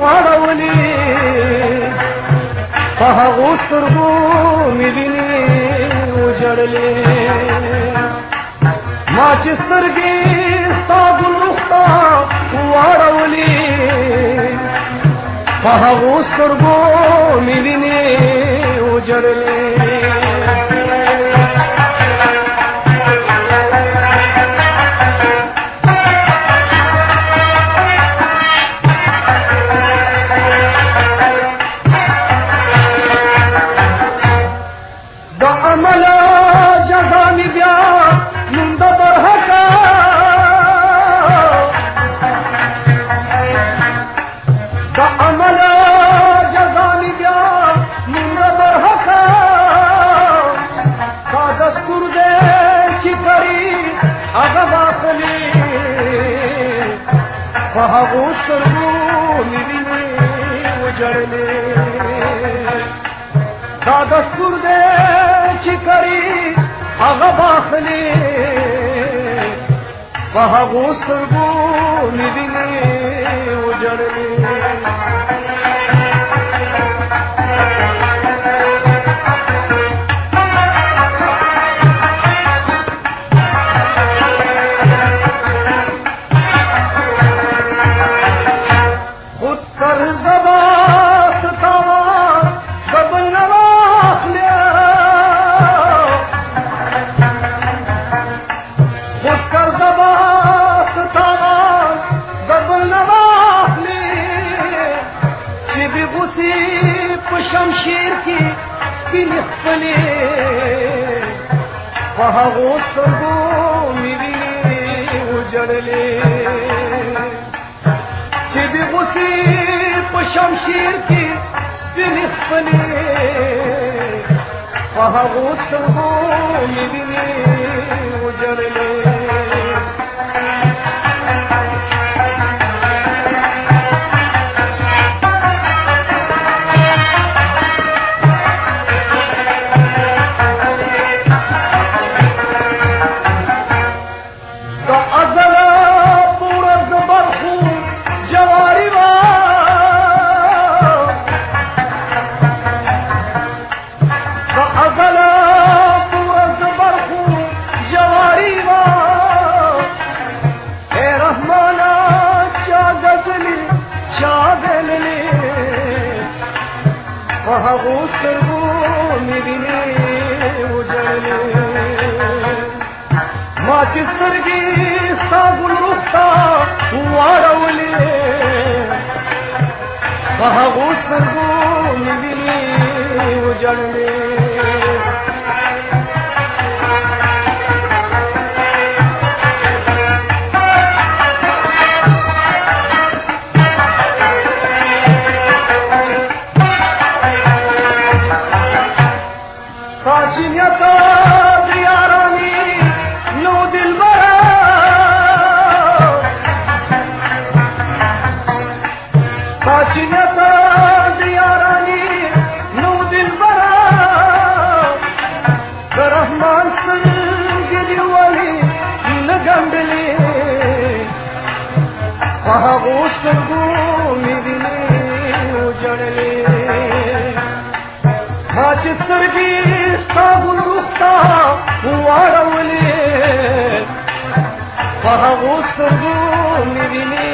واړولې په هغو سترګو مې وینې وژړلې ما چې سترګې ستا ګلرخ ته واړولې په هغو سترګو مې وینې وژړلې په هغو سترګو مې وینې وژړلې دا دستور دی چې کري هغه باخلي په هغو سترګو مې وینې وژړلې شمشیر کی سپینې خپلې په هغو سترګو مې وینې وژړلې چې د غوسې په شمشیر کې سپینې خپلې په هغو سترګو مې وینې وژړلې په هغو سترګو مې وینې وژړلې ما چې سترګې ستا ګلرخ ته واړولې په هغو سترګو مې وینې وژړلې په هغو سترګو مې وینې وژړلې ما چې سترګې ستا ګلرخ ته واړولې په هغو سترګو مې وینې